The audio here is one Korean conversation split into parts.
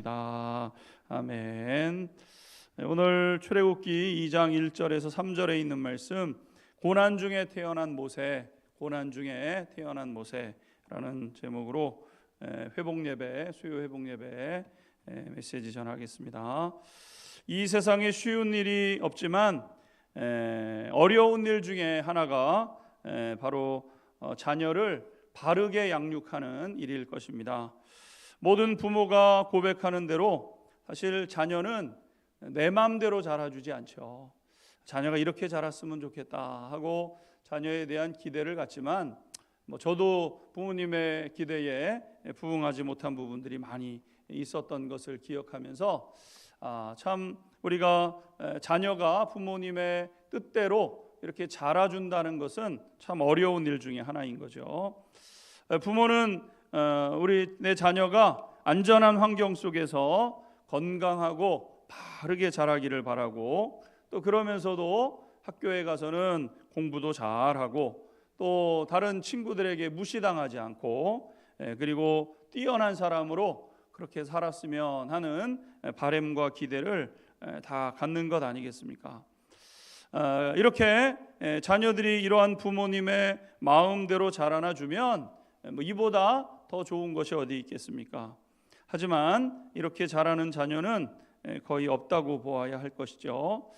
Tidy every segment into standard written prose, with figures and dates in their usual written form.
기도하옵나이다. 아멘. 오늘 출애굽기 2장 1절에서 3절에 있는 말씀, 고난 중에 태어난 모세, 고난 중에 태어난 모세라는 제목으로 회복예배, 수요 회복예배 메시지 전하겠습니다. 이 세상에 쉬운 일이 없지만 어려운 일 중에 하나가 바로 자녀를 바르게 양육하는 일일 것입니다. 모든 부모가 고백하는 대로 사실 자녀는 내 마음대로 자라주지 않죠. 자녀가 이렇게 자랐으면 좋겠다 하고 자녀에 대한 기대를 갖지만 저도 부모님의 기대에 부응하지 못한 부분들이 많이 있었던 것을 기억하면서 참 우리가 자녀가 부모님의 뜻대로 이렇게 자라준다는 것은 참 어려운 일 중에 하나인 거죠. 부모는 내 자녀가 안전한 환경 속에서 건강하고 바르게 자라기를 바라고, 또 그러면서도 학교에 가서는 공부도 잘하고 또 다른 친구들에게 무시당하지 않고 그리고 뛰어난 사람으로 그렇게 살았으면 하는 바람과 기대를 다 갖는 것 아니겠습니까? 이렇게 자녀들이 이러한 부모님의 마음대로 자라나 주면 이보다 더 좋은 것이 어디 있겠습니까? 하지만 이렇게 자라는 자녀는 거의 없다고 보아야 할 것이죠.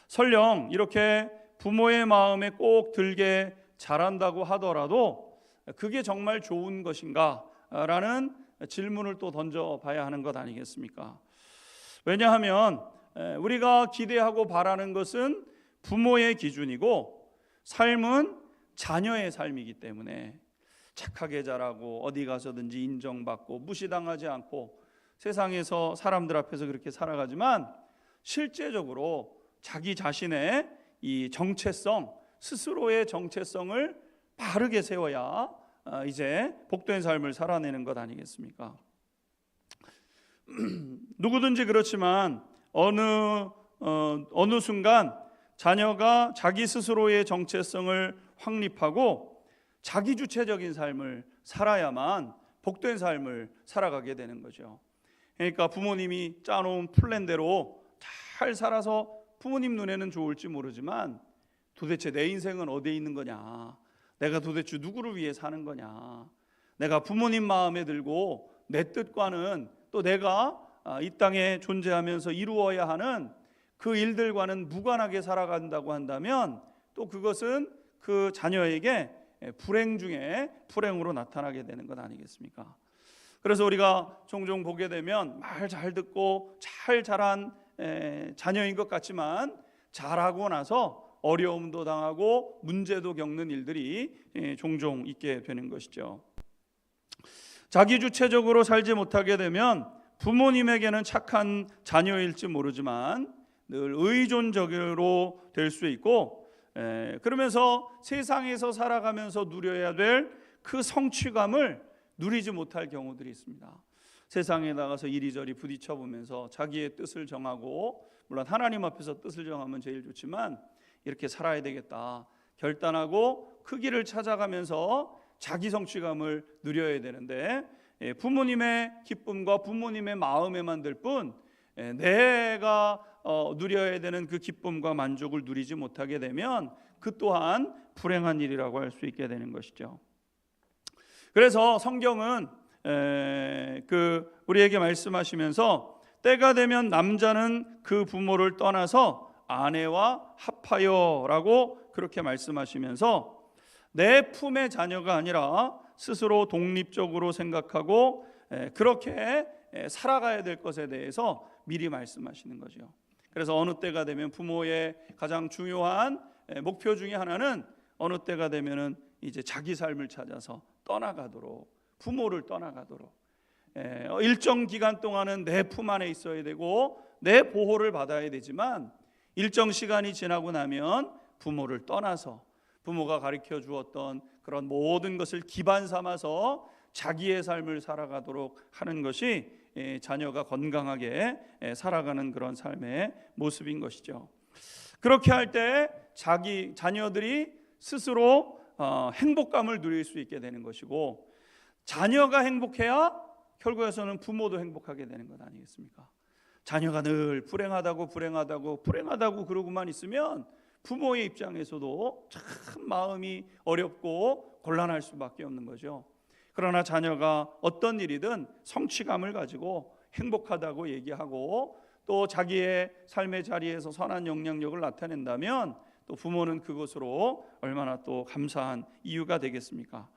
설령 이렇게 부모의 마음에 꼭 들게 자란다고 하더라도 그게 정말 좋은 것인가? 라는 질문을 또 던져봐야 하는 것 아니겠습니까? 왜냐하면 우리가 기대하고 바라는 것은 부모의 기준이고 삶은 자녀의 삶이기 때문에 착하게 자라고 어디 가서든지 인정받고 무시당하지 않고 세상에서 사람들 앞에서 그렇게 살아가지만 실제적으로 자기 자신의 이 정체성, 스스로의 정체성을 바르게 세워야 이제 복된 삶을 살아내는 것 아니겠습니까? 누구든지 그렇지만 어느 순간 자녀가 자기 스스로의 정체성을 확립하고 자기주체적인 삶을 살아야만 복된 삶을 살아가게 되는 거죠. 그러니까 부모님이 짜놓은 플랜대로 잘 살아서 부모님 눈에는 좋을지 모르지만 도대체 내 인생은 어디에 있는 거냐, 내가 도대체 누구를 위해 사는 거냐, 내가 부모님 마음에 들고 내 뜻과는 또 내가 이 땅에 존재하면서 이루어야 하는 그 일들과는 무관하게 살아간다고 한다면 또 그것은 그 자녀에게 불행 중에 불행으로 나타나게 되는 것 아니겠습니까? 그래서 우리가 종종 보게 되면 말 잘 듣고 잘 자란 자녀인 것 같지만 자라고 나서 어려움도 당하고 문제도 겪는 일들이 종종 있게 되는 것이죠. 자기주체적으로 살지 못하게 되면 부모님에게는 착한 자녀일지 모르지만 늘 의존적으로 될 수 있고, 그러면서 세상에서 살아가면서 누려야 될 그 성취감을 누리지 못할 경우들이 있습니다. 세상에 나가서 이리저리 부딪혀 보면서 자기의 뜻을 정하고, 물론 하나님 앞에서 뜻을 정하면 제일 좋지만 이렇게 살아야 되겠다 결단하고 그 길을 찾아가면서 자기 성취감을 누려야 되는데 부모님의 기쁨과 부모님의 마음에만 들 뿐 내가 누려야 되는 그 기쁨과 만족을 누리지 못하게 되면 그 또한 불행한 일이라고 할 수 있게 되는 것이죠. 그래서 성경은 우리에게 말씀하시면서 때가 되면 남자는 그 부모를 떠나서 아내와 합하여라고 그렇게 말씀하시면서 내 품의 자녀가 아니라 스스로 독립적으로 생각하고 그렇게 살아가야 될 것에 대해서 미리 말씀하시는 거죠. 그래서 어느 때가 되면 부모의 가장 중요한 목표 중에 하나는 어느 때가 되면은 이제 자기 삶을 찾아서 떠나가도록, 부모를 떠나가도록, 일정 기간 동안은 내 품 안에 있어야 되고 내 보호를 받아야 되지만 일정 시간이 지나고 나면 부모를 떠나서 부모가 가르쳐 주었던 그런 모든 것을 기반 삼아서 자기의 삶을 살아가도록 하는 것이 자녀가 건강하게 살아가는 그런 삶의 모습인 것이죠. 그렇게 할 때 자기 자녀들이 스스로 행복감을 누릴 수 있게 되는 것이고, 자녀가 행복해야 결국에서는 부모도 행복하게 되는 것 아니겠습니까? 자녀가 늘 불행하다고 그러고만 있으면 부모의 입장에서도 참 마음이 어렵고 곤란할 수밖에 없는 거죠. 그러나 자녀가 어떤 일이든 성취감을 가지고 행복하다고 얘기하고 또 자기의 삶의 자리에서 선한 영향력을 나타낸다면 또 부모는 그것으로 얼마나 또 감사한 이유가 되겠습니까?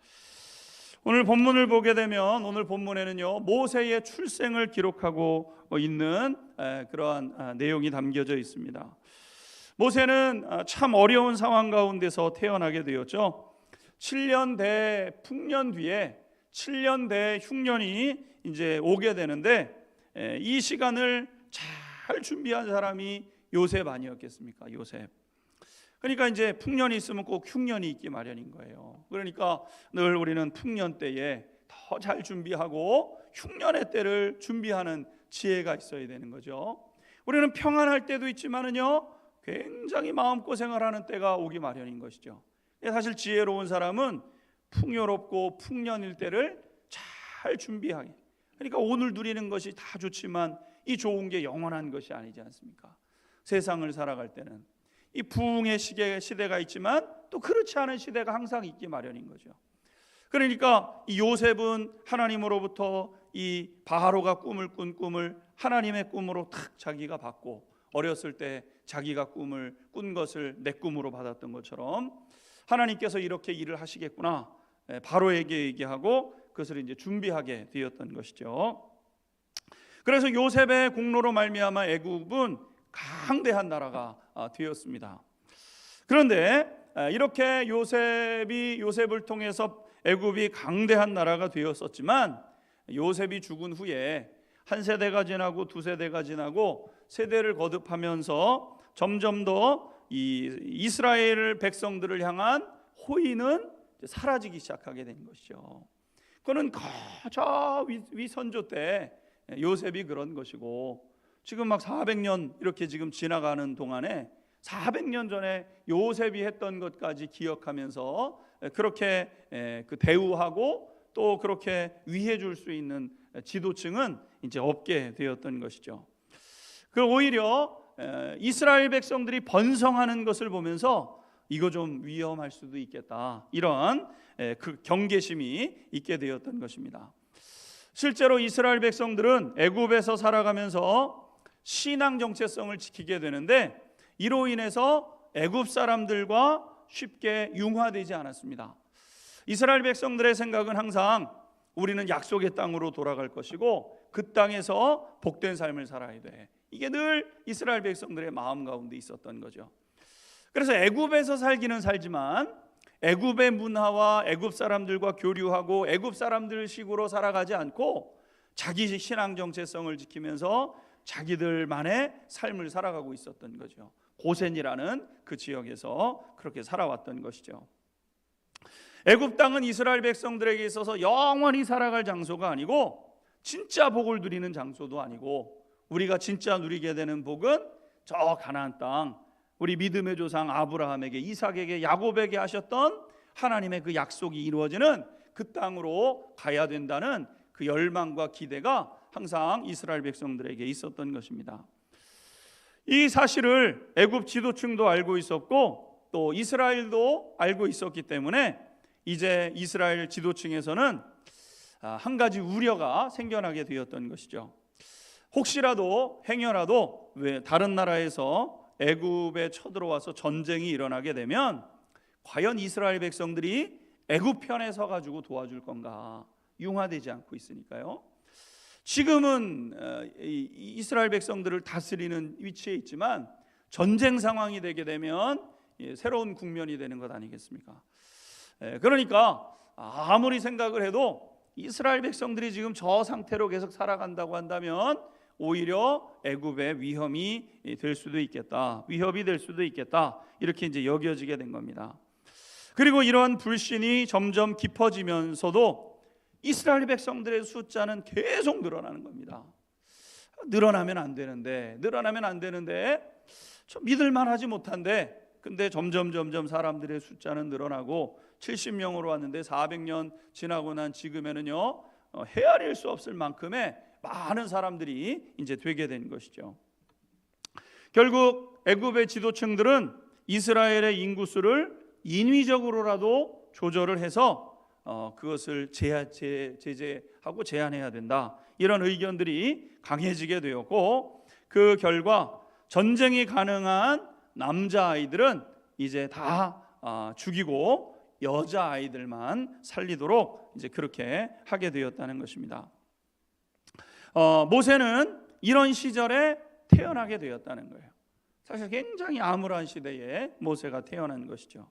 오늘 본문을 보게 되면 오늘 본문에는요, 모세의 출생을 기록하고 있는 그러한 내용이 담겨져 있습니다. 모세는 참 어려운 상황 가운데서 태어나게 되었죠. 7년 대 풍년 뒤에 7년 대 흉년이 이제 오게 되는데 이 시간을 잘 준비한 사람이 요셉 아니었겠습니까? 요셉. 그러니까 이제 풍년이 있으면 꼭 흉년이 있기 마련인 거예요. 그러니까 늘 우리는 풍년 때에 더 잘 준비하고 흉년의 때를 준비하는 지혜가 있어야 되는 거죠. 우리는 평안할 때도 있지만은요, 굉장히 마음고생을 하는 때가 오기 마련인 것이죠. 사실 지혜로운 사람은 풍요롭고 풍년일 때를 잘 준비하게. 그러니까 오늘 누리는 것이 다 좋지만 이 좋은 게 영원한 것이 아니지 않습니까? 세상을 살아갈 때는 이 부흥의 시대가 있지만 또 그렇지 않은 시대가 항상 있기 마련인 거죠. 그러니까 이 요셉은 하나님으로부터 이 바로가 꿈을 꾼 꿈을 하나님의 꿈으로 탁 자기가 받고, 어렸을 때 자기가 꿈을 꾼 것을 내 꿈으로 받았던 것처럼 하나님께서 이렇게 일을 하시겠구나 바로에게 얘기하고 그것을 이제 준비하게 되었던 것이죠. 그래서 요셉의 공로로 말미암아 애굽은 강대한 나라가 되었습니다. 그런데 이렇게 요셉을 통해서 애굽이 강대한 나라가 되었었지만 요셉이 죽은 후에 한 세대가 지나고 두 세대가 지나고 세대를 거듭하면서 점점 더 이 이스라엘 백성들을 향한 호의는 사라지기 시작하게 된 것이죠. 그는 저 위선조 때 요셉이 그런 것이고, 지금 막 400년 이렇게 지금 지나가는 동안에 400년 전에 요셉이 했던 것까지 기억하면서 그렇게 그 대우하고 또 그렇게 위해 줄 수 있는 지도층은 이제 없게 되었던 것이죠. 그 오히려 이스라엘 백성들이 번성하는 것을 보면서 이거 좀 위험할 수도 있겠다, 이런 그 경계심이 있게 되었던 것입니다. 실제로 이스라엘 백성들은 애굽에서 살아가면서 신앙 정체성을 지키게 되는데 이로 인해서 애굽 사람들과 쉽게 융화되지 않았습니다. 이스라엘 백성들의 생각은 항상 우리는 약속의 땅으로 돌아갈 것이고 그 땅에서 복된 삶을 살아야 돼. 이게 늘 이스라엘 백성들의 마음 가운데 있었던 거죠. 그래서 애굽에서 살기는 살지만 애굽의 문화와 애굽 사람들과 교류하고 애굽 사람들식으로 살아가지 않고 자기 신앙 정체성을 지키면서 자기들만의 삶을 살아가고 있었던 거죠. 고센이라는 그 지역에서 그렇게 살아왔던 것이죠. 애굽 땅은 이스라엘 백성들에게 있어서 영원히 살아갈 장소가 아니고 진짜 복을 누리는 장소도 아니고, 우리가 진짜 누리게 되는 복은 저 가나안 땅, 우리 믿음의 조상 아브라함에게, 이삭에게, 야곱에게 하셨던 하나님의 그 약속이 이루어지는 그 땅으로 가야 된다는 그 열망과 기대가 항상 이스라엘 백성들에게 있었던 것입니다. 이 사실을 애굽 지도층도 알고 있었고 또 이스라엘도 알고 있었기 때문에 이제 이스라엘 지도층에서는 한 가지 우려가 생겨나게 되었던 것이죠. 혹시라도 행여라도 왜 다른 나라에서 애굽에 쳐들어와서 전쟁이 일어나게 되면 과연 이스라엘 백성들이 애굽 편에 서 가지고 도와줄 건가? 융화되지 않고 있으니까요. 지금은 이스라엘 백성들을 다스리는 위치에 있지만 전쟁 상황이 되게 되면 새로운 국면이 되는 것 아니겠습니까? 그러니까 아무리 생각을 해도 이스라엘 백성들이 지금 저 상태로 계속 살아간다고 한다면 오히려 애굽의 위험이 될 수도 있겠다, 위협이 될 수도 있겠다, 이렇게 이제 여겨지게 된 겁니다. 그리고 이러한 불신이 점점 깊어지면서도 이스라엘 백성들의 숫자는 계속 늘어나는 겁니다. 늘어나면 안 되는데 좀 믿을만하지 못한데, 근데 점점 사람들의 숫자는 늘어나고 70명으로 왔는데 400년 지나고 난 지금에는요 헤아릴 수 없을 만큼의 많은 사람들이 이제 되게 된 것이죠. 결국 애굽의 지도층들은 이스라엘의 인구수를 인위적으로라도 조절을 해서 그것을 제재하고 제한해야 된다, 이런 의견들이 강해지게 되었고, 그 결과 전쟁이 가능한 남자아이들은 이제 다 죽이고 여자아이들만 살리도록 이제 그렇게 하게 되었다는 것입니다. 모세는 이런 시절에 태어나게 되었다는 거예요. 사실 굉장히 암울한 시대에 모세가 태어난 것이죠.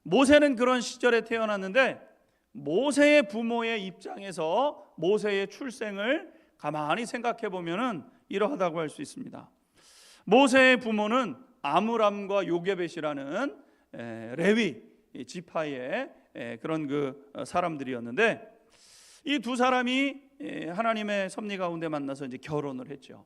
모세는 그런 시절에 태어났는데, 모세의 부모의 입장에서 모세의 출생을 가만히 생각해 보면은 이러하다고 할 수 있습니다. 모세의 부모는 아므람과 요게벳이라는 레위 지파의 그런 그 사람들이었는데, 이 두 사람이 하나님의 섭리 가운데 만나서 이제 결혼을 했죠.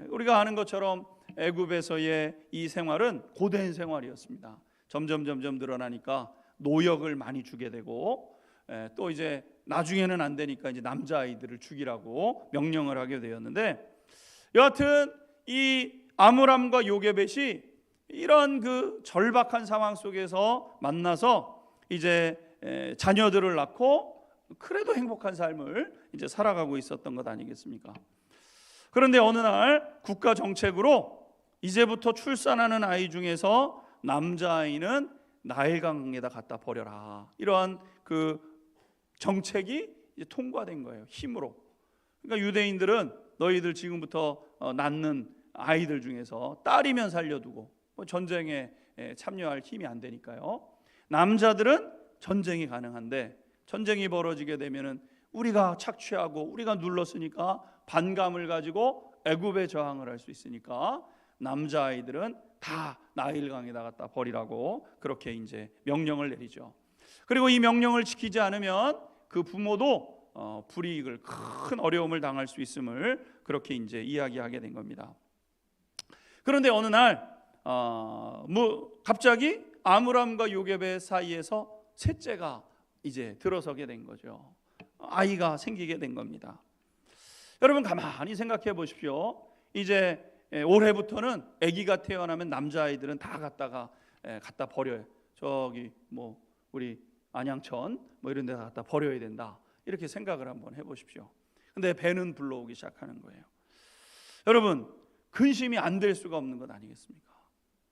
우리가 아는 것처럼 애굽에서의 이 생활은 고된 생활이었습니다. 점점 늘어나니까 노역을 많이 주게 되고, 또 이제 나중에는 안 되니까 이제 남자아이들을 죽이라고 명령을 하게 되었는데, 여하튼 이 아므람과 요게벳이 이런 그 절박한 상황 속에서 만나서 이제 자녀들을 낳고 그래도 행복한 삶을 이제 살아가고 있었던 것 아니겠습니까? 그런데 어느 날 국가 정책으로 이제부터 출산하는 아이 중에서 남자아이는 나일강에다 갖다 버려라, 이러한 그 정책이 이제 통과된 거예요, 힘으로. 그러니까 유대인들은 너희들 지금부터 낳는 아이들 중에서 딸이면 살려두고, 전쟁에 참여할 힘이 안 되니까요. 남자들은 전쟁이 가능한데, 전쟁이 벌어지게 되면은 우리가 착취하고 우리가 눌렀으니까 반감을 가지고 애굽에 저항을 할 수 있으니까 남자아이들은 다 나일강에다 갖다 버리라고 그렇게 이제 명령을 내리죠. 그리고 이 명령을 지키지 않으면 그 부모도 불이익을, 큰 어려움을 당할 수 있음을 그렇게 이제 이야기하게 된 겁니다. 그런데 어느 날 갑자기 아므람과 요게벳 사이에서 셋째가 이제 들어서게 된 거죠. 아이가 생기게 된 겁니다. 여러분 가만히 생각해 보십시오. 이제 올해부터는 아기가 태어나면 남자아이들은 다 갖다 버려요. 저기 뭐 우리 안양천 뭐 이런 데 갖다 버려야 된다, 이렇게 생각을 한번 해보십시오. 근데 배는 불러오기 시작하는 거예요. 여러분, 근심이 안 될 수가 없는 것 아니겠습니까?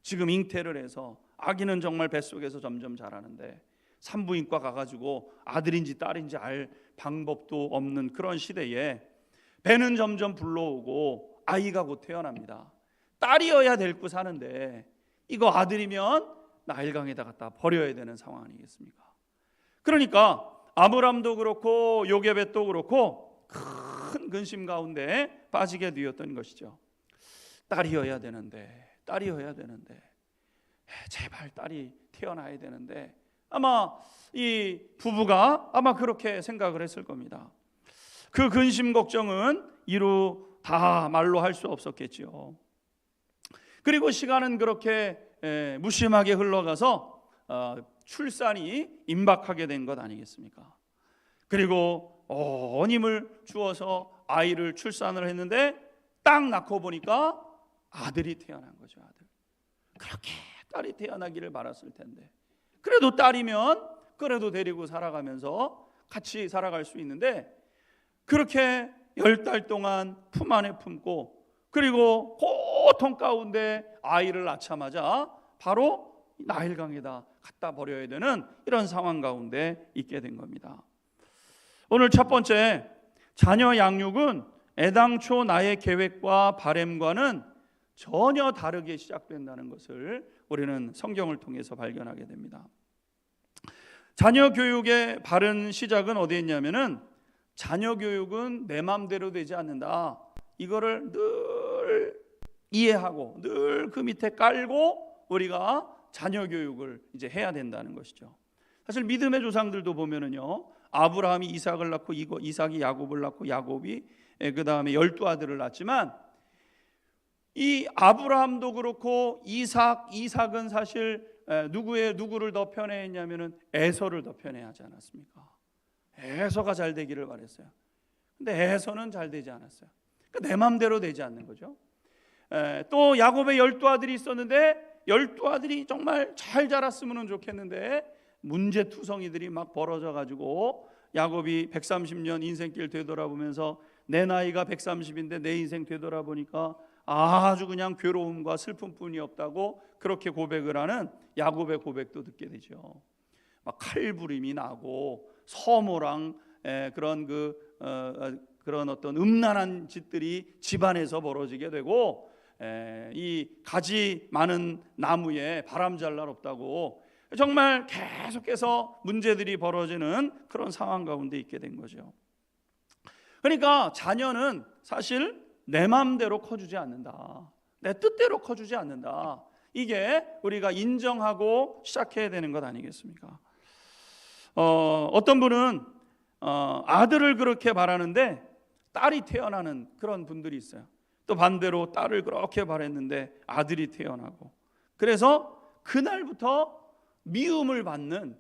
지금 잉태를 해서 아기는 정말 뱃속에서 점점 자라는데, 산부인과 가가지고 아들인지 딸인지 알 방법도 없는 그런 시대에 배는 점점 불러오고 아이가 곧 태어납니다. 딸이어야 데리고 사는데 이거 아들이면 나일강에다 갖다 버려야 되는 상황 아니겠습니까? 그러니까 아므람도 그렇고 요게벳도 그렇고 큰 근심 가운데 빠지게 되었던 것이죠. 딸이어야 되는데 제발 딸이 태어나야 되는데, 아마 이 부부가 아마 그렇게 생각을 했을 겁니다. 그 근심 걱정은 이루 다 말로 할 수 없었겠죠. 그리고 시간은 그렇게 무심하게 흘러가서 출산이 임박하게 된 것 아니겠습니까? 그리고 힘을 주어서 아이를 출산을 했는데 딱 낳고 보니까 아들이 태어난 거죠. 아들. 그렇게 딸이 태어나기를 바랐을 텐데, 그래도 딸이면 그래도 데리고 살아가면서 같이 살아갈 수 있는데, 그렇게 10달 동안 품 안에 품고, 그리고 고통 가운데 아이를 낳자마자 바로 나일강에다 갖다 버려야 되는 이런 상황 가운데 있게 된 겁니다. 오늘 첫 번째, 자녀 양육은 애당초 나의 계획과 바램과는 전혀 다르게 시작된다는 것을 우리는 성경을 통해서 발견하게 됩니다. 자녀 교육의 바른 시작은 어디에 있냐면은, 자녀 교육은 내 마음대로 되지 않는다, 이거를 늘 이해하고 늘 그 밑에 깔고 우리가 자녀 교육을 이제 해야 된다는 것이죠. 사실 믿음의 조상들도 보면은요, 아브라함이 이삭을 낳고 이삭이 야곱을 낳고 야곱이 그 다음에 12아들을 낳지만, 이 아브라함도 그렇고 이삭은 사실 누구를 더 편애했냐면은 에서를 더 편애하지 않았습니까? 에서가 잘 되기를 바랬어요. 근데 에서는 잘 되지 않았어요. 그러니까 내 마음대로 되지 않는 거죠. 또 야곱의 12아들이 있었는데 12아들이 정말 잘 자랐으면 좋겠는데 문제투성이들이 막 벌어져 가지고 야곱이 130년 인생길 되돌아보면서 내 나이가 130인데 내 인생 되돌아보니까 아주 그냥 괴로움과 슬픔뿐이 없다고 그렇게 고백을 하는 야곱의 고백도 듣게 되죠. 막 칼부림이 나고 서모랑 그런 어떤 음란한 짓들이 집안에서 벌어지게 되고, 이 가지 많은 나무에 바람 잘 날 없다고 정말 계속해서 문제들이 벌어지는 그런 상황 가운데 있게 된 거죠. 그러니까 자녀는 사실 내 마음대로 커주지 않는다, 내 뜻대로 커주지 않는다. 이게 우리가 인정하고 시작해야 되는 것 아니겠습니까? 어떤 분은 아들을 그렇게 바라는데 딸이 태어나는 그런 분들이 있어요. 또 반대로 딸을 그렇게 바랬는데 아들이 태어나고, 그래서 그날부터 미움을 받는,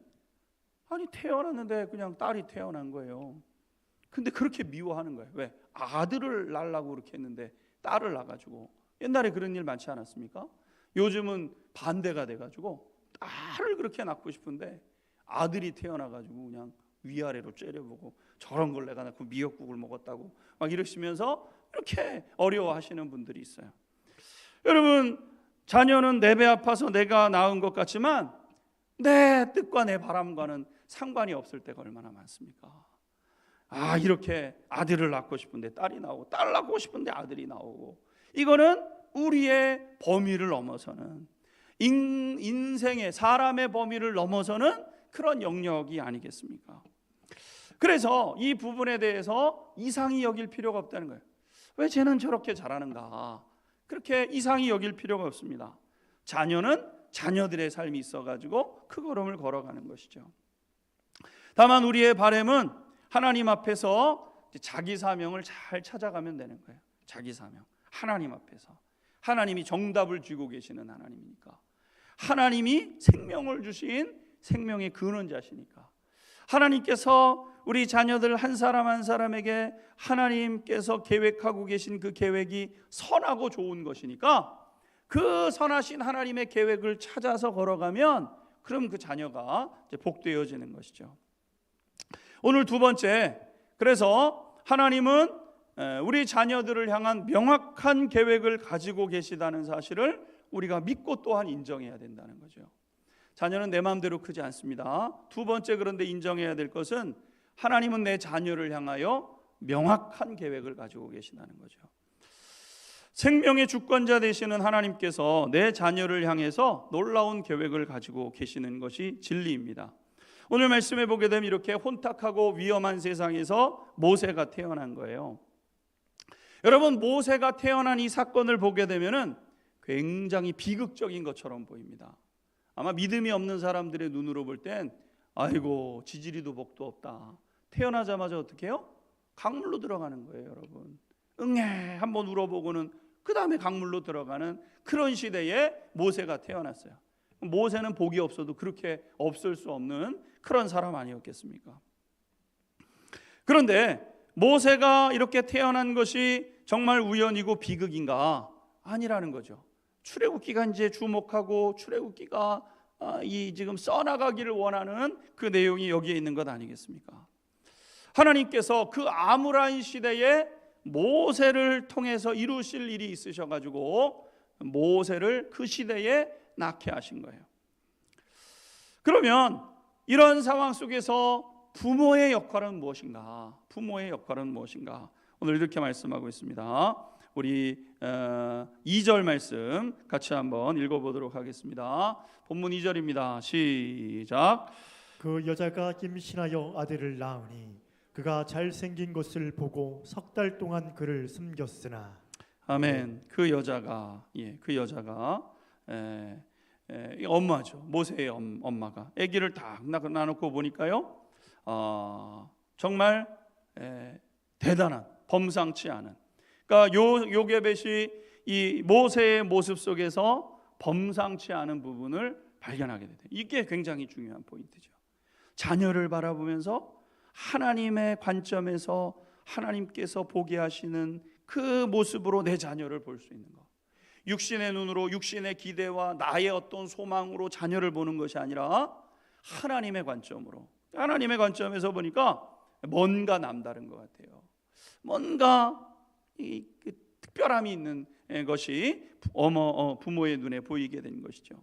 아니 태어났는데 그냥 딸이 태어난 거예요. 근데 그렇게 미워하는 거예요. 왜? 아들을 낳으려고 그렇게 했는데 딸을 낳아가지고. 옛날에 그런 일 많지 않았습니까? 요즘은 반대가 돼가지고 딸을 그렇게 낳고 싶은데 아들이 태어나가지고 그냥 위아래로 째려보고, 저런 걸 내가 낳고 미역국을 먹었다고 막 이러시면서 이렇게 어려워하시는 분들이 있어요. 여러분, 자녀는 내 배 아파서 내가 낳은 것 같지만 내 뜻과 내 바람과는 상관이 없을 때가 얼마나 많습니까? 이렇게 아들을 낳고 싶은데 딸이 나오고, 딸 낳고 싶은데 아들이 나오고, 이거는 우리의 범위를 넘어서는, 인생의 사람의 범위를 넘어서는 그런 영역이 아니겠습니까? 그래서 이 부분에 대해서 이상히 여길 필요가 없다는 거예요. 왜 쟤는 저렇게 잘하는가? 그렇게 이상히 여길 필요가 없습니다. 자녀는 자녀들의 삶이 있어가지고 그 걸음을 걸어가는 것이죠. 다만 우리의 바람은 하나님 앞에서 자기 사명을 잘 찾아가면 되는 거예요. 자기 사명, 하나님 앞에서. 하나님이 정답을 쥐고 계시는 하나님이니까, 하나님이 생명을 주신 생명의 근원자시니까, 하나님께서 우리 자녀들 한 사람 한 사람에게 하나님께서 계획하고 계신 그 계획이 선하고 좋은 것이니까, 그 선하신 하나님의 계획을 찾아서 걸어가면 그럼 그 자녀가 이제 복되어지는 것이죠. 오늘 두 번째, 그래서 하나님은 우리 자녀들을 향한 명확한 계획을 가지고 계시다는 사실을 우리가 믿고 또한 인정해야 된다는 거죠. 자녀는 내 마음대로 크지 않습니다. 두 번째, 그런데 인정해야 될 것은 하나님은 내 자녀를 향하여 명확한 계획을 가지고 계시다는 거죠. 생명의 주권자 되시는 하나님께서 내 자녀를 향해서 놀라운 계획을 가지고 계시는 것이 진리입니다. 오늘 말씀해 보게 되면 이렇게 혼탁하고 위험한 세상에서 모세가 태어난 거예요. 여러분, 모세가 태어난 이 사건을 보게 되면은 굉장히 비극적인 것처럼 보입니다. 아마 믿음이 없는 사람들의 눈으로 볼 땐 아이고 지지리도 복도 없다. 태어나자마자 어떻게 해요? 강물로 들어가는 거예요, 여러분. 응애 한번 울어보고는 그 다음에 강물로 들어가는 그런 시대에 모세가 태어났어요. 모세는 복이 없어도 그렇게 없을 수 없는 그런 사람 아니었겠습니까? 그런데 모세가 이렇게 태어난 것이 정말 우연이고 비극인가? 아니라는 거죠. 출애굽기가 이제 주목하고 출애굽기가 이 지금 써나가기를 원하는 그 내용이 여기에 있는 것 아니겠습니까? 하나님께서 그 암울한 시대에 모세를 통해서 이루실 일이 있으셔가지고 모세를 그 시대에 낳게 하신 거예요. 그러면 이런 상황 속에서 부모의 역할은 무엇인가? 부모의 역할은 무엇인가? 오늘 이렇게 말씀하고 있습니다. 우리 2절 말씀 같이 한번 읽어보도록 하겠습니다. 본문 2절입니다. 시작. 그 여자가 임신하여 아들을 낳으니 그가 잘생긴 것을 보고 6달 동안 그를 숨겼으나. 아멘. 그 여자가 엄마죠. 모세의 엄마가 아기를 딱 낳아놓고 보니까요, 정말 대단한, 범상치 않은, 그러니까 요게벳이 이 모세의 모습 속에서 범상치 않은 부분을 발견하게 돼요. 이게 굉장히 중요한 포인트죠. 자녀를 바라보면서 하나님의 관점에서 하나님께서 보게 하시는 그 모습으로 내 자녀를 볼 수 있는 것. 육신의 눈으로 육신의 기대와 나의 어떤 소망으로 자녀를 보는 것이 아니라 하나님의 관점으로, 하나님의 관점에서 보니까 뭔가 남다른 것 같아요. 뭔가 그 특별함이 있는 것이 부모의 눈에 보이게 된 것이죠.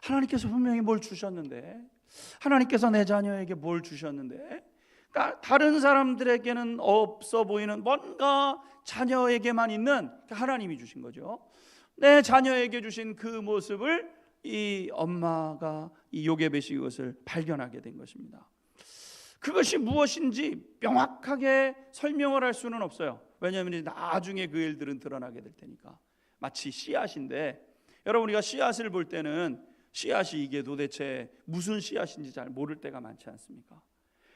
하나님께서 분명히 뭘 주셨는데, 하나님께서 내 자녀에게 뭘 주셨는데, 다른 사람들에게는 없어 보이는 뭔가 자녀에게만 있는 하나님이 주신 거죠. 내 자녀에게 주신 그 모습을 이 엄마가 이 요게벳이 그것을 발견하게 된 것입니다. 그것이 무엇인지 명확하게 설명을 할 수는 없어요. 왜냐하면 나중에 그 일들은 드러나게 될 테니까. 마치 씨앗인데, 여러분 우리가 씨앗을 볼 때는 씨앗이 이게 도대체 무슨 씨앗인지 잘 모를 때가 많지 않습니까?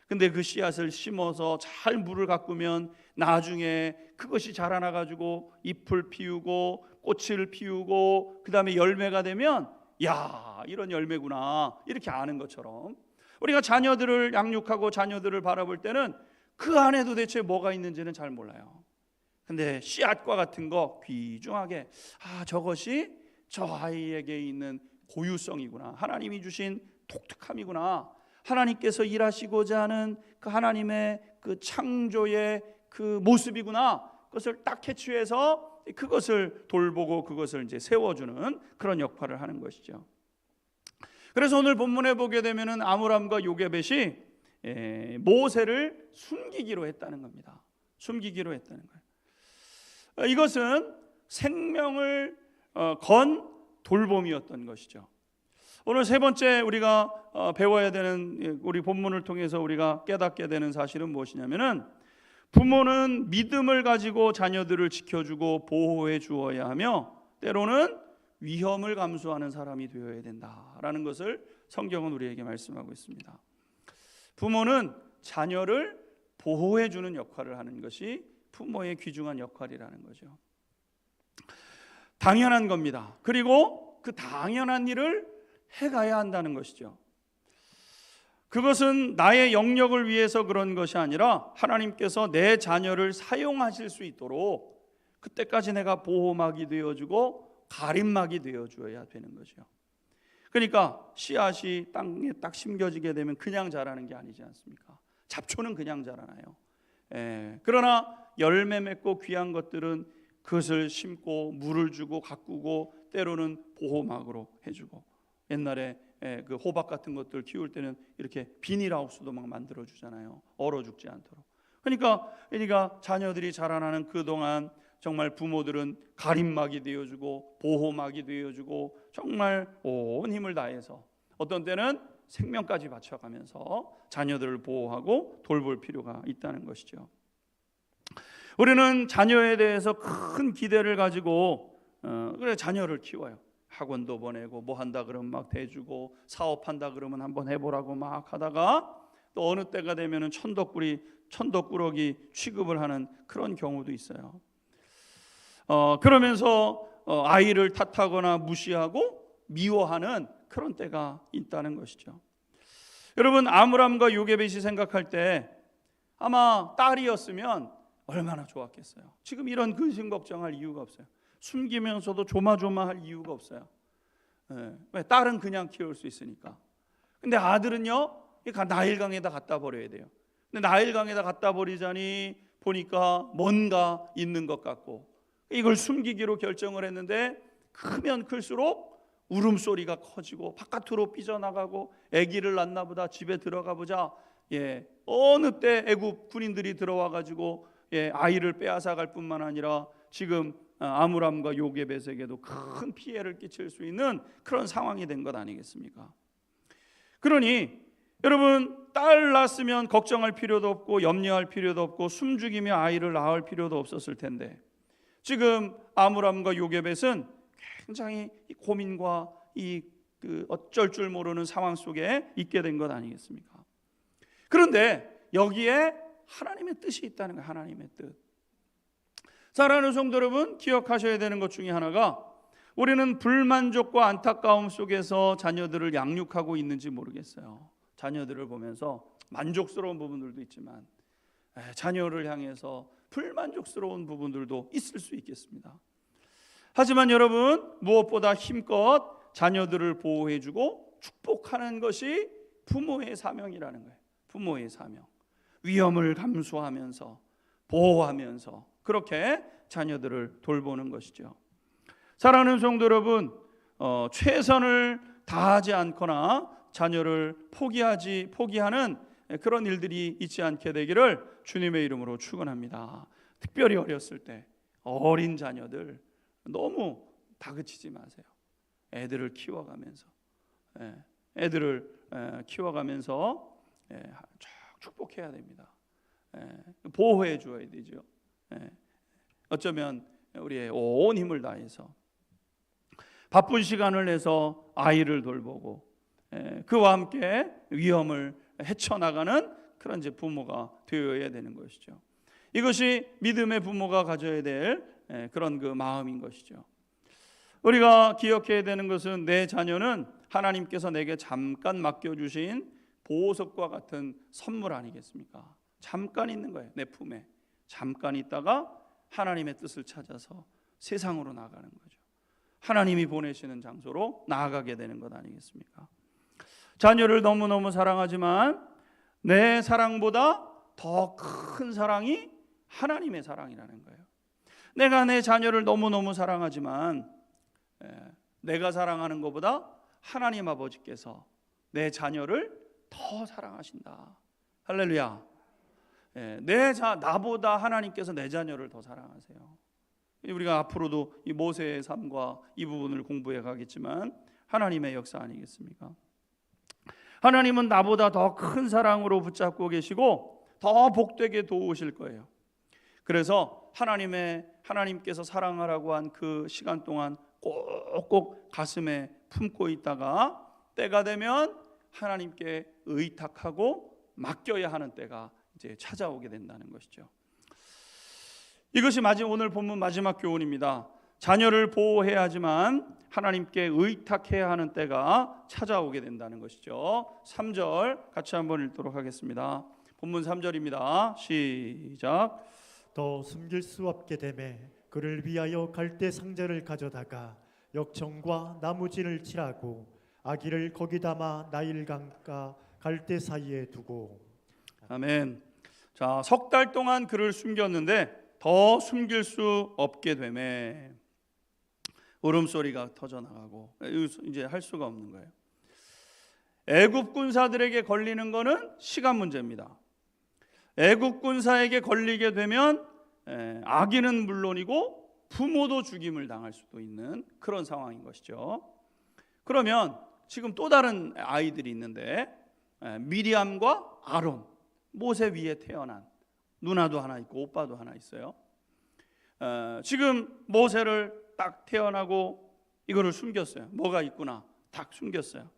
근데 그 씨앗을 심어서 잘 물을 가꾸면 나중에 그것이 자라나 가지고 잎을 피우고 꽃을 피우고 그 다음에 열매가 되면, 야, 이런 열매구나, 이렇게 아는 것처럼 우리가 자녀들을 양육하고 자녀들을 바라볼 때는 그 안에 도대체 뭐가 있는지는 잘 몰라요. 근데 씨앗과 같은 거 귀중하게, 저것이 저 아이에게 있는 고유성이구나, 하나님이 주신 독특함이구나, 하나님께서 일하시고자 하는 그 하나님의 그 창조의 그 모습이구나, 그것을 딱 캐치해서 그것을 돌보고 그것을 이제 세워주는 그런 역할을 하는 것이죠. 그래서 오늘 본문에 보게 되면은 아므람과 요게벳이 모세를 숨기기로 했다는 겁니다. 숨기기로 했다는 거예요. 이것은 생명을 건 돌봄이었던 것이죠. 오늘 세 번째 우리가 배워야 되는, 우리 본문을 통해서 우리가 깨닫게 되는 사실은 무엇이냐면은, 부모는 믿음을 가지고 자녀들을 지켜주고 보호해 주어야 하며 때로는 위험을 감수하는 사람이 되어야 된다라는 것을 성경은 우리에게 말씀하고 있습니다. 부모는 자녀를 보호해 주는 역할을 하는 것이 부모의 귀중한 역할이라는 거죠. 당연한 겁니다. 그리고 그 당연한 일을 해가야 한다는 것이죠. 그것은 나의 영역을 위해서 그런 것이 아니라 하나님께서 내 자녀를 사용하실 수 있도록 그때까지 내가 보호막이 되어주고 가림막이 되어줘야 되는 거죠. 그러니까 씨앗이 땅에 딱 심겨지게 되면 그냥 자라는 게 아니지 않습니까? 잡초는 그냥 자라나요. 그러나 열매 맺고 귀한 것들은 그것을 심고 물을 주고 가꾸고 때로는 보호막으로 해주고, 옛날에 그 호박 같은 것들 키울 때는 이렇게 비닐하우스도 막 만들어 주잖아요. 얼어 죽지 않도록. 그러니까 자녀들이 자라나는 그동안 정말 부모들은 가림막이 되어주고 보호막이 되어주고 정말 온 힘을 다해서 어떤 때는 생명까지 바쳐가면서 자녀들을 보호하고 돌볼 필요가 있다는 것이죠. 우리는 자녀에 대해서 큰 기대를 가지고 그래 자녀를 키워요. 학원도 보내고 뭐 한다 그러면 막 대주고, 사업한다 그러면 한번 해보라고 막 하다가 또 어느 때가 되면은 천덕꾸러기 취급을 하는 그런 경우도 있어요. 그러면서 아이를 탓하거나 무시하고 미워하는 그런 때가 있다는 것이죠. 여러분, 아므람과 요게벳이 생각할 때 아마 딸이었으면 얼마나 좋았겠어요. 지금 이런 근심 걱정할 이유가 없어요. 숨기면서도 조마조마할 이유가 없어요. 왜? 딸은 그냥 키울 수 있으니까. 근데 아들은요, 나일강에다 갖다 버려야 돼요. 근데 나일강에다 갖다 버리자니 보니까 뭔가 있는 것 같고, 이걸 숨기기로 결정을 했는데 크면 클수록 울음소리가 커지고 바깥으로 삐져나가고, 아기를 낳나 보다, 집에 들어가 보자, 어느 때 애굽 군인들이 들어와 가지고 아이를 빼앗아 갈 뿐만 아니라 지금 아므람과 요게벳에게도 큰 피해를 끼칠 수 있는 그런 상황이 된 것 아니겠습니까? 그러니 여러분, 딸 낳았으면 걱정할 필요도 없고 염려할 필요도 없고 숨죽이며 아이를 낳을 필요도 없었을 텐데, 지금 아므람과 요게벳은 굉장히 고민과 그 어쩔 줄 모르는 상황 속에 있게 된 것 아니겠습니까? 그런데 여기에 하나님의 뜻이 있다는 거예요. 하나님의 뜻. 사랑하는 성도 여러분, 기억하셔야 되는 것 중에 하나가, 우리는 불만족과 안타까움 속에서 자녀들을 양육하고 있는지 모르겠어요. 자녀들을 보면서 만족스러운 부분들도 있지만 자녀를 향해서 불만족스러운 부분들도 있을 수 있겠습니다. 하지만 여러분, 무엇보다 힘껏 자녀들을 보호해주고 축복하는 것이 부모의 사명이라는 거예요. 부모의 사명. 위험을 감수하면서 보호하면서 그렇게 자녀들을 돌보는 것이죠. 사랑하는 성도 여러분, 최선을 다하지 않거나 자녀를 포기하는 그런 일들이 있지 않게 되기를 주님의 이름으로 축원합니다. 특별히 어렸을 때 어린 자녀들 너무 다그치지 마세요. 애들을 키워가면서 축복해야 됩니다. 보호해 줘야 되죠. 어쩌면 우리의 온 힘을 다해서 바쁜 시간을 내서 아이를 돌보고 그와 함께 위험을 헤쳐나가는 그런 이제 부모가 되어야 되는 것이죠. 이것이 믿음의 부모가 가져야 될 그런 그 마음인 것이죠. 우리가 기억해야 되는 것은 내 자녀는 하나님께서 내게 잠깐 맡겨주신 보석과 같은 선물 아니겠습니까? 잠깐 있는 거예요. 내 품에 잠깐 있다가 하나님의 뜻을 찾아서 세상으로 나가는 거죠. 하나님이 보내시는 장소로 나아가게 되는 것 아니겠습니까? 자녀를 너무너무 사랑하지만 내 사랑보다 더 큰 사랑이 하나님의 사랑이라는 거예요. 내가 내 자녀를 너무너무 사랑하지만 내가 사랑하는 것보다 하나님 아버지께서 내 자녀를 더 사랑하신다. 할렐루야. 나보다 하나님께서 내 자녀를 더 사랑하세요. 우리가 앞으로도 이 모세의 삶과 이 부분을 공부해 가겠지만 하나님의 역사 아니겠습니까? 하나님은 나보다 더 큰 사랑으로 붙잡고 계시고 더 복되게 도우실 거예요. 그래서 하나님께서 사랑하라고 한 그 시간 동안 꼭꼭 가슴에 품고 있다가 때가 되면 하나님께 의탁하고 맡겨야 하는 때가 이제 찾아오게 된다는 것이죠. 이것이 오늘 본문 마지막 교훈입니다. 자녀를 보호해야 하지만 하나님께 의탁해야 하는 때가 찾아오게 된다는 것이죠. 3절 같이 한번 읽도록 하겠습니다. 본문 3절입니다. 시작. 더 숨길 수 없게 되매 그를 위하여 갈대 상자를 가져다가 역청과 나무진을 칠하고 아기를 거기 담아 나일강과 갈대 사이에 두고. 아멘. 자, 석 달 동안 그를 숨겼는데 더 숨길 수 없게 되매 울음소리가 터져나가고 이제 할 수가 없는 거예요. 애굽 군사들에게 걸리는 거는 시간 문제입니다. 애굽 군사에게 걸리게 되면 아기는 물론이고 부모도 죽임을 당할 수도 있는 그런 상황인 것이죠. 그러면 지금 또 다른 아이들이 있는데 미리암과 아론, 모세 위에 태어난 누나도 하나 있고 오빠도 하나 있어요. 지금 모세를 딱 태어나고 이거를 숨겼어요. 뭐가 있구나 딱 숨겼어요.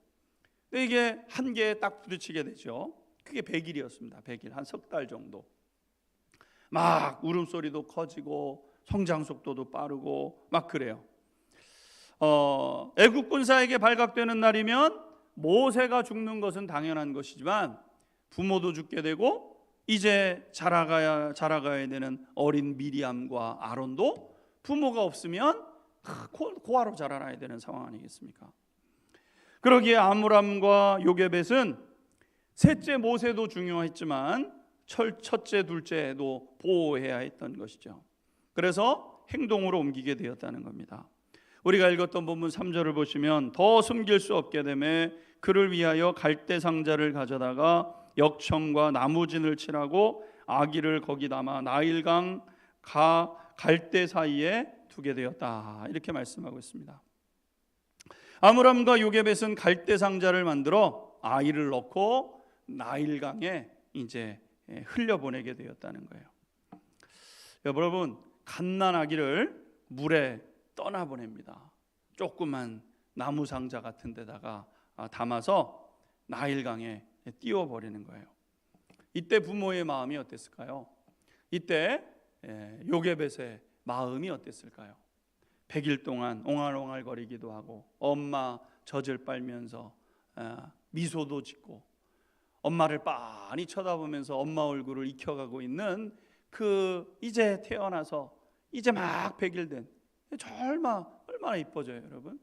근데 이게 한계에 딱 부딪히게 되죠. 그게 100일이었습니다. 100일, 한 석 달 정도. 막 울음소리도 커지고 성장 속도도 빠르고 막 그래요. 애굽 군사에게 발각되는 날이면 모세가 죽는 것은 당연한 것이지만 부모도 죽게 되고 이제 자라가야 되는 어린 미리암과 아론도 부모가 없으면 고아로 자라나야 되는 상황 아니겠습니까? 그러기에 아므람과 요게벳은 셋째 모세도 중요했지만 첫째 둘째도 보호해야 했던 것이죠. 그래서 행동으로 옮기게 되었다는 겁니다. 우리가 읽었던 본문 3절을 보시면 더 숨길 수 없게 되매 그를 위하여 갈대 상자를 가져다가 역청과 나무진을 칠하고 아기를 거기 담아 나일강 갈대 사이에 두게 되었다. 이렇게 말씀하고 있습니다. 아므람과 요게벳은 갈대 상자를 만들어 아이를 넣고 나일강에 이제 흘려보내게 되었다는 거예요. 여러분, 갓난아기를 물에 떠나보냅니다. 조그만 나무 상자 같은 데다가 담아서 나일강에 띄워버리는 거예요. 이때 부모의 마음이 어땠을까요? 이때 요게벳의 마음이 어땠을까요? 100일 동안 옹알옹알거리기도 하고 엄마 젖을 빨면서 미소도 짓고 엄마를 빤히 쳐다보면서 엄마 얼굴을 익혀가고 있는 그 이제 태어나서 이제 막 100일 된 저 얼마나 이뻐져요, 여러분.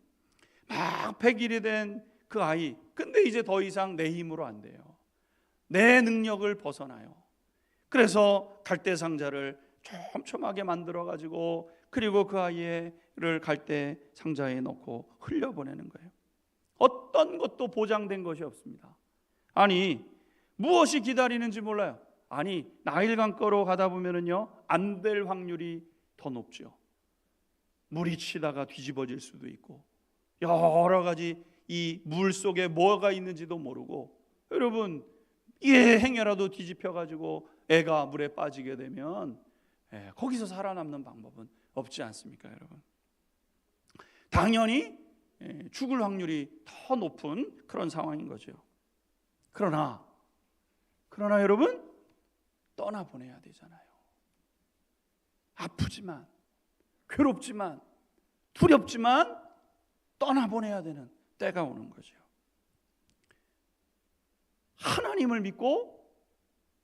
막 100일이 된 그 아이. 근데 이제 더 이상 내 힘으로 안 돼요. 내 능력을 벗어나요. 그래서 갈대 상자를 촘촘하게 만들어 가지고 그리고 그 아이를 갈대 상자에 넣고 흘려보내는 거예요. 어떤 것도 보장된 것이 없습니다. 아니, 무엇이 기다리는지 몰라요. 아니, 나일강가로 가다 보면은요, 안 될 확률이 더 높죠. 물이 치다가 뒤집어질 수도 있고 여러 가지 이 물 속에 뭐가 있는지도 모르고, 여러분 이게 행여라도 뒤집혀 가지고 애가 물에 빠지게 되면 거기서 살아남는 방법은 없지 않습니까, 여러분? 당연히 죽을 확률이 더 높은 그런 상황인 거죠. 그러나 여러분, 떠나보내야 되잖아요. 아프지만, 괴롭지만, 두렵지만 떠나보내야 되는 때가 오는 거죠. 하나님을 믿고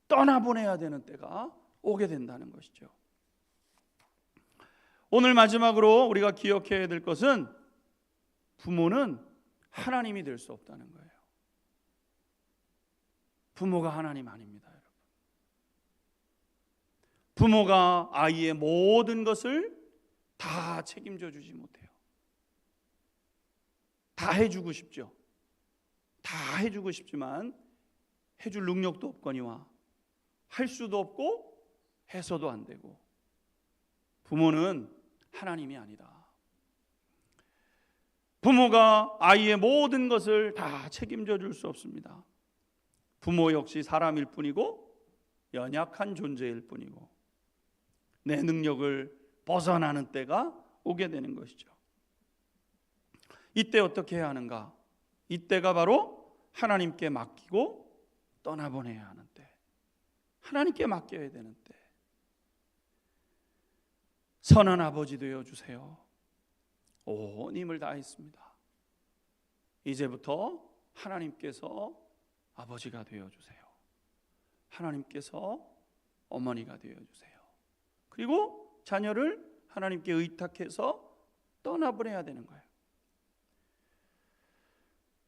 떠나보내야 되는 때가 오게 된다는 것이죠. 오늘 마지막으로 우리가 기억해야 될 것은 부모는 하나님이 될 수 없다는 거예요. 부모가 하나님 아닙니다, 여러분. 부모가 아이의 모든 것을 다 책임져 주지 못해요. 다 해주고 싶죠. 다 해주고 싶지만 해줄 능력도 없거니와 할 수도 없고 해서도 안 되고, 부모는 하나님이 아니다. 부모가 아이의 모든 것을 다 책임져 줄 수 없습니다. 부모 역시 사람일 뿐이고 연약한 존재일 뿐이고 내 능력을 벗어나는 때가 오게 되는 것이죠. 이때 어떻게 해야 하는가? 이때가 바로 하나님께 맡기고 떠나보내야 하는 때, 하나님께 맡겨야 되는 때. 선한 아버지 되어 주세요. 온 힘을 다했습니다. 이제부터 하나님께서 아버지가 되어 주세요. 하나님께서 어머니가 되어 주세요. 그리고 자녀를 하나님께 의탁해서 떠나보내야 되는 거예요.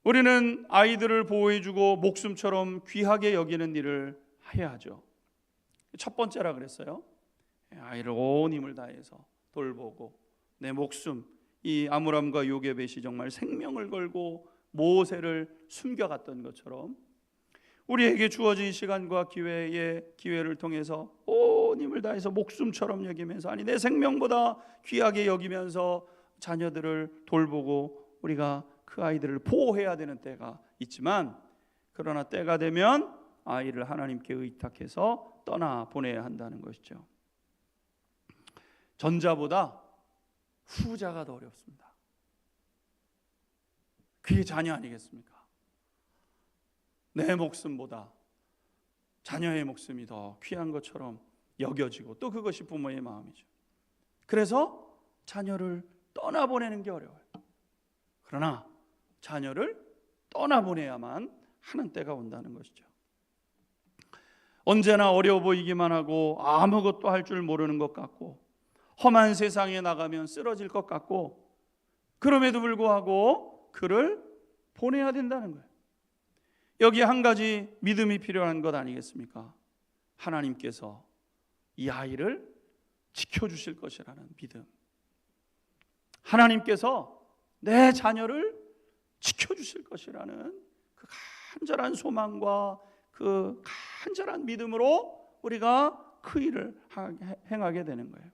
우리는 아이들을 보호해주고 목숨처럼 귀하게 여기는 일을 해야 하죠. 첫 번째라 그랬어요. 아이를 온 힘을 다해서 돌보고 내 목숨, 이 아므람과 요게벳이 정말 생명을 걸고 모세를 숨겨갔던 것처럼 우리에게 주어진 시간과 기회를 통해서 온 힘을 다해서 목숨처럼 여기면서, 아니 내 생명보다 귀하게 여기면서 자녀들을 돌보고 우리가 그 아이들을 보호해야 되는 때가 있지만, 그러나 때가 되면 아이를 하나님께 의탁해서 떠나보내야 한다는 것이죠. 전자보다 후자가 더 어렵습니다. 그게 자녀 아니겠습니까? 내 목숨보다 자녀의 목숨이 더 귀한 것처럼 여겨지고, 또 그것이 부모의 마음이죠. 그래서 자녀를 떠나보내는 게 어려워요. 그러나 자녀를 떠나보내야만 하는 때가 온다는 것이죠. 언제나 어려워 보이기만 하고 아무것도 할 줄 모르는 것 같고 험한 세상에 나가면 쓰러질 것 같고, 그럼에도 불구하고 그를 보내야 된다는 거예요. 여기에 한 가지 믿음이 필요한 것 아니겠습니까? 하나님께서 이 아이를 지켜주실 것이라는 믿음. 하나님께서 내 자녀를 지켜주실 것이라는 그 간절한 소망과 그 간절한 믿음으로 우리가 그 일을 행하게 되는 거예요.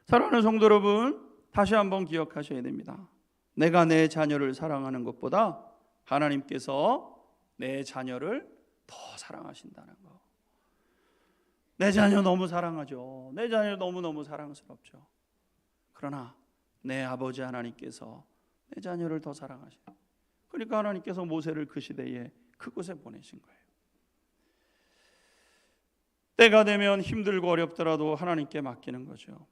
사랑하는 성도 여러분, 다시 한번 기억하셔야 됩니다. 내가 내 자녀를 사랑하는 것보다 하나님께서 내 자녀를 더 사랑하신다는 거. 내 자녀 너무 사랑하죠. 내 자녀 너무너무 사랑스럽죠. 그러나 내 아버지 하나님께서 내 자녀를 더 사랑하시는, 그러니까 하나님께서 모세를 그 시대에 그곳에 보내신 거예요. 때가 되면 힘들고 어렵더라도 하나님께 맡기는 거죠.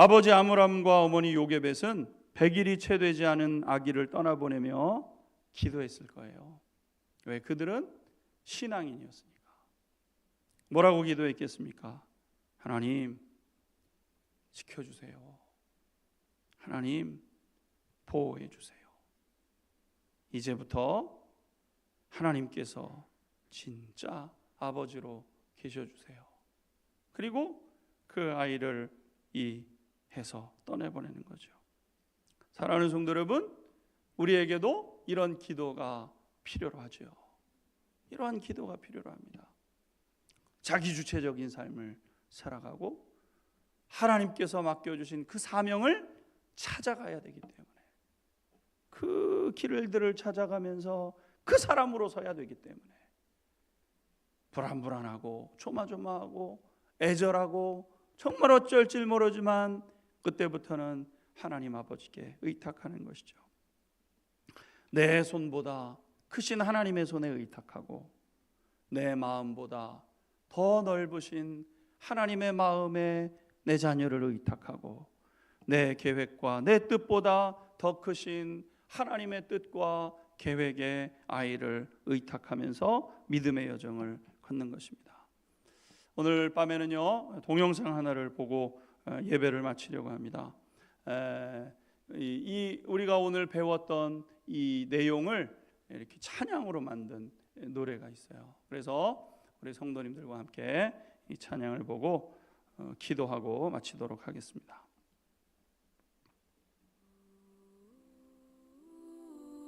아버지 아므람과 어머니 요게벳은 100일이 채 되지 않은 아기를 떠나보내며 기도했을 거예요. 왜? 그들은 신앙인이었으니까. 뭐라고 기도했겠습니까? 하나님 지켜주세요. 하나님 보호해 주세요. 이제부터 하나님께서 진짜 아버지로 계셔주세요. 그리고 그 아이를 해서 떠내보내는 거죠. 사랑하는 성도 여러분, 우리에게도 이런 기도가 필요로 하죠. 이러한 기도가 필요로 합니다. 자기주체적인 삶을 살아가고 하나님께서 맡겨주신 그 사명을 찾아가야 되기 때문에, 그 길들을 찾아가면서 그 사람으로 서야 되기 때문에 불안불안하고 조마조마하고 애절하고 정말 어쩔 줄 모르지만 그때부터는 하나님 아버지께 의탁하는 것이죠. 내 손보다 크신 하나님의 손에 의탁하고 내 마음보다 더 넓으신 하나님의 마음에 내 자녀를 의탁하고 내 계획과 내 뜻보다 더 크신 하나님의 뜻과 계획에 아이를 의탁하면서 믿음의 여정을 걷는 것입니다. 오늘 밤에는요, 동영상 하나를 보고 예배를 마치려고 합니다. 우리가 오늘 배웠던 이 내용을 이렇게 찬양으로 만든 노래가 있어요. 그래서 우리 성도님들과 함께 이 찬양을 보고 기도하고 마치도록 하겠습니다.